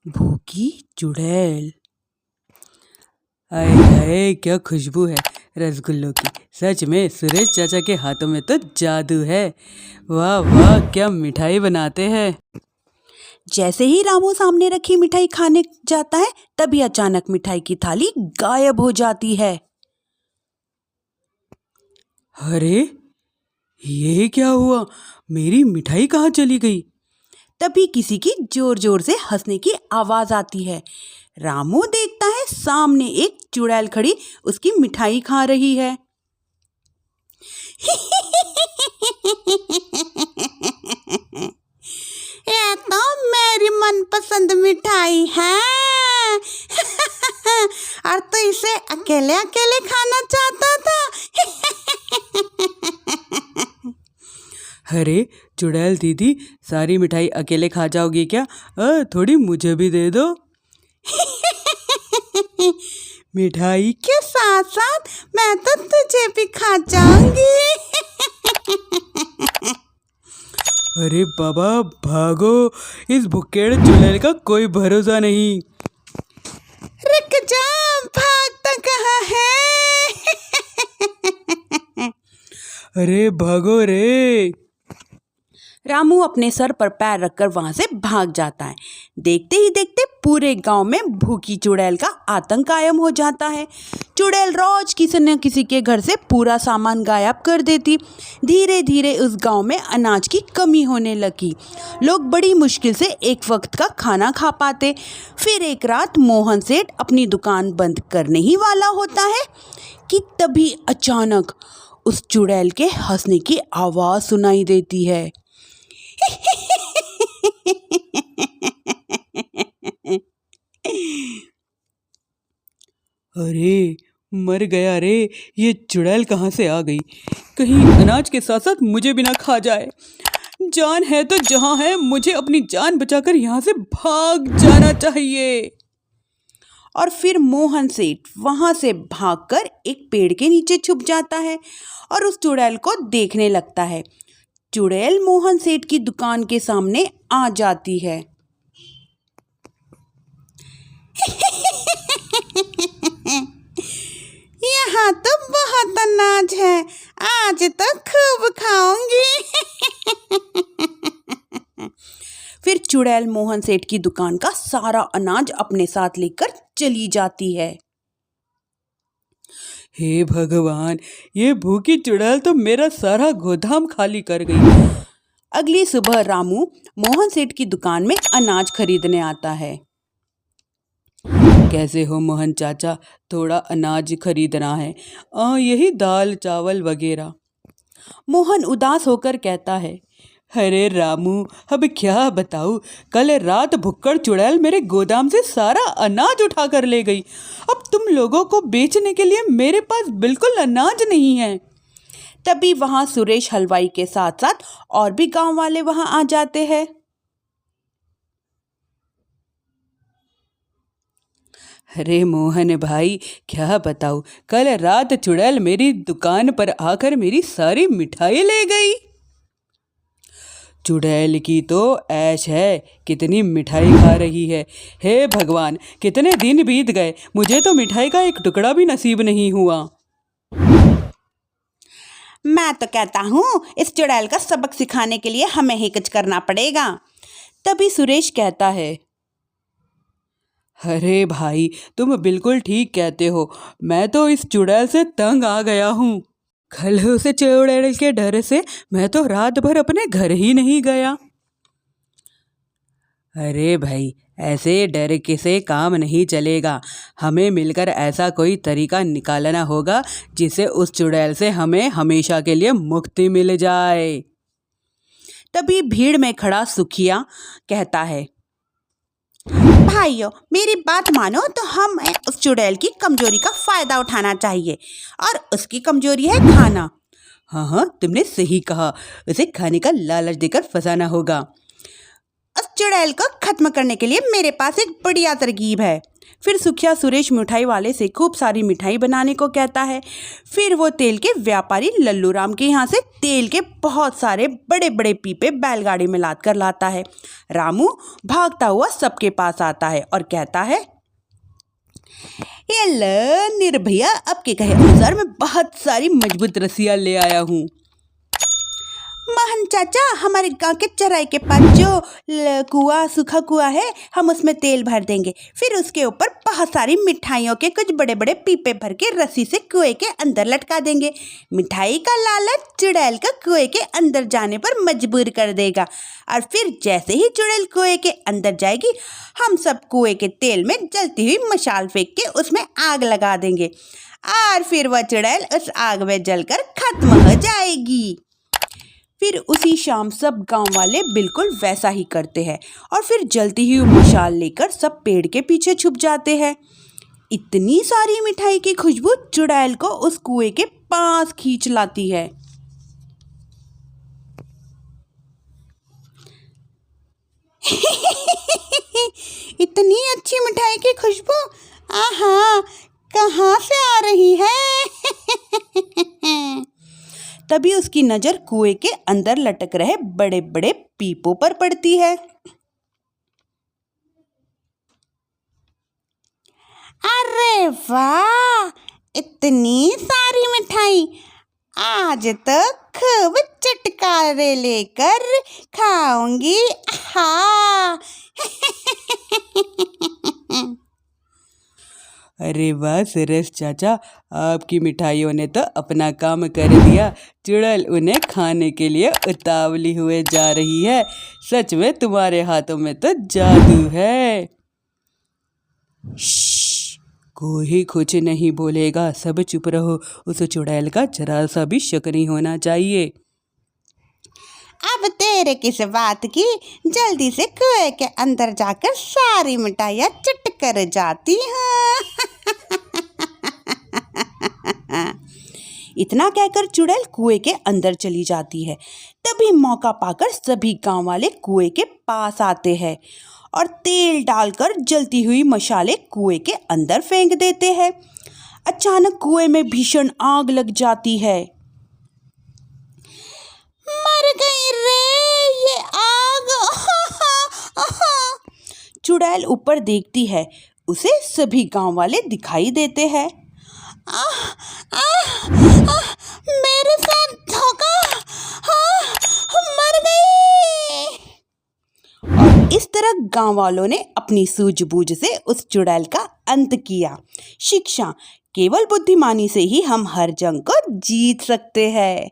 भूखी चुड़ैल। आय हाय, क्या खुशबू है रसगुल्लों की। सच में सुरेश चाचा के हाथों में तो जादू है। वाह वाह, क्या मिठाई बनाते हैं। जैसे ही रामू सामने रखी मिठाई खाने जाता है, तभी अचानक मिठाई की थाली गायब हो जाती है। अरे, ये क्या हुआ? मेरी मिठाई कहाँ चली गई? तभी किसी की जोर जोर से हंसने की आवाज आती है। रामू देखता है सामने एक चुड़ैल खड़ी उसकी मिठाई खा रही है। ये तो मेरी मनपसंद मिठाई है। और तो इसे अकेले अकेले खाना चाहता था। अरे चुड़ैल दीदी, सारी मिठाई अकेले खा जाओगी क्या? थोड़ी मुझे भी दे दो। मिठाई के साथ साथ मैं तो तुझे भी खा जाऊंगी। अरे बाबा भागो, इस भुक्केड़ चुड़ैल का कोई भरोसा नहीं। रुक जा, भागता कहाँ है? अरे भागो रे। रामू अपने सर पर पैर रखकर वहां से भाग जाता है। देखते ही देखते पूरे गांव में भूखी चुड़ैल का आतंक कायम हो जाता है। चुड़ैल रोज किसी न किसी के घर से पूरा सामान गायब कर देती। धीरे धीरे उस गांव में अनाज की कमी होने लगी। लोग बड़ी मुश्किल से एक वक्त का खाना खा पाते। फिर एक रात मोहन सेठ अपनी दुकान बंद करने ही वाला होता है कि तभी अचानक उस चुड़ैल के हंसने की आवाज सुनाई देती है। अरे मर गया रे, ये चुड़ैल कहाँ से आ गई? कहीं अनाज के साथ साथ मुझे भी ना खा जाए। जान है तो जहाँ है, मुझे अपनी जान बचाकर यहाँ से भाग जाना चाहिए। और फिर मोहन सेठ वहां से भागकर एक पेड़ के नीचे छुप जाता है और उस चुड़ैल को देखने लगता है। चुड़ैल मोहन सेठ की दुकान के सामने आ जाती है। यहाँ तो बहुत अनाज है, आज तो खूब खाऊंगी। फिर चुड़ैल मोहन सेठ की दुकान का सारा अनाज अपने साथ लेकर चली जाती है। हे भगवान, ये भूखी चुड़ैल तो मेरा सारा गोदाम खाली कर गई। अगली सुबह रामू मोहन सेठ की दुकान में अनाज खरीदने आता है। कैसे हो मोहन चाचा, थोड़ा अनाज खरीदना है। यही दाल चावल वगैरह। मोहन उदास होकर कहता है। अरे रामू, अब क्या बताऊँ, कल रात भुक्कड़ चुड़ैल मेरे गोदाम से सारा अनाज उठा कर ले गई। अब तुम लोगों को बेचने के लिए मेरे पास बिल्कुल अनाज नहीं है। तभी वहां सुरेश हलवाई के साथ साथ और भी गांव वाले वहां आ जाते हैं। अरे मोहन भाई, क्या बताऊँ, कल रात चुड़ैल मेरी दुकान पर आकर मेरी सारी मिठाई ले गई। चुड़ैल की तो ऐश है, कितनी मिठाई खा रही है। हे भगवान, कितने दिन बीत गए, मुझे तो मिठाई का एक टुकड़ा भी नसीब नहीं हुआ। मैं तो कहता हूँ इस चुड़ैल का सबक सिखाने के लिए हमें ही कुछ करना पड़ेगा। तभी सुरेश कहता है। अरे भाई, तुम बिल्कुल ठीक कहते हो। मैं तो इस चुड़ैल से तंग आ गया हूँ। कल उसे चुड़ैल के डर से मैं तो रात भर अपने घर ही नहीं गया। अरे भाई, ऐसे डर के से काम नहीं चलेगा। हमें मिलकर ऐसा कोई तरीका निकालना होगा जिससे उस चुड़ैल से हमें हमेशा के लिए मुक्ति मिल जाए। तभी भीड़ में खड़ा सुखिया कहता है। भाइयों, मेरी बात मानो तो हम उस चुड़ैल की कमजोरी का फायदा उठाना चाहिए और उसकी कमजोरी है खाना। हाँ हाँ, तुमने सही कहा, उसे खाने का लालच देकर फंसाना होगा। उस चुड़ैल को खत्म करने के लिए मेरे पास एक बढ़िया तरकीब है। फिर सुखिया सुरेश मिठाई वाले से खूब सारी मिठाई बनाने को कहता है। फिर वो तेल के व्यापारी लल्लू राम के यहाँ से तेल के बहुत सारे बड़े बड़े पीपे बैलगाड़ी में लाद कर लाता है। रामू भागता हुआ सबके पास आता है और कहता है, ये लो निर्भया, आपके कहे अनुसार मैं बहुत सारी मजबूत रस्सियाँ ले आया हूँ। मोहन चाचा, हमारे गांव के चराई के पास जो कुआं, सूखा कुआं है, हम उसमें तेल भर देंगे। फिर उसके ऊपर बहुत सारी मिठाइयों के कुछ बड़े बड़े पीपे भर के रस्सी से कुएं के अंदर लटका देंगे। मिठाई का लालच चुड़ैल को कुएं के अंदर जाने पर मजबूर कर देगा और फिर जैसे ही चुड़ैल कुएं के अंदर जाएगी, हम सब कुएं के तेल में जलती हुई मशाल फेंक के उसमें आग लगा देंगे और फिर वह चुड़ैल उस आग में जलकर खत्म हो जाएगी। फिर उसी शाम सब गांव वाले बिल्कुल वैसा ही करते हैं और फिर जलती हुई मशाल लेकर सब पेड़ के पीछे छुप जाते हैं। इतनी सारी मिठाई की खुशबू चुड़ैल को उस कुएं के पास खींच लाती है। इतनी अच्छी मिठाई की खुशबू, आहा, कहाँ से आ रही है? तभी उसकी नज़र कुएं के अंदर लटक रहे बड़े बड़े पीपों पर पड़ती है। अरे वाह, इतनी सारी मिठाई! आज तो खूब चटकारे लेकर खाऊंगी। हाँ। अरे वाह सुरेश चाचा, आपकी मिठाइयों ने तो अपना काम कर दिया। चुड़ैल उन्हें खाने के लिए उतावली हुए जा रही है। सच में तुम्हारे हाथों में तो जादू है। कोई कुछ नहीं बोलेगा, सब चुप रहो। उस चुड़ैल का जरा सा भी शक नहीं होना चाहिए। अब तेरे किस बात की? जल्दी से कुएं के अंदर जाकर सारी मिठाइयाँ चट कर जाती हैं। इतना कहकर चुड़ैल कुएं के अंदर चली जाती है। तभी मौका पाकर सभी गांव वाले कुएं के पास आते हैं और तेल डालकर जलती हुई मशाले कुएं के अंदर फेंक देते हैं। अचानक कुएं में भीषण आग लग जाती है। मर गई रे ये आग! चुड़ैल ऊपर देखती है, उसे सभी गांव वाले दिखाई देते हैं। मेरे साथ धोखा! मर गई! और इस तरह गांव वालों ने अपनी सूझबूझ से उस चुड़ैल का अंत किया। शिक्षा, केवल बुद्धिमानी से ही हम हर जंग को जीत सकते हैं।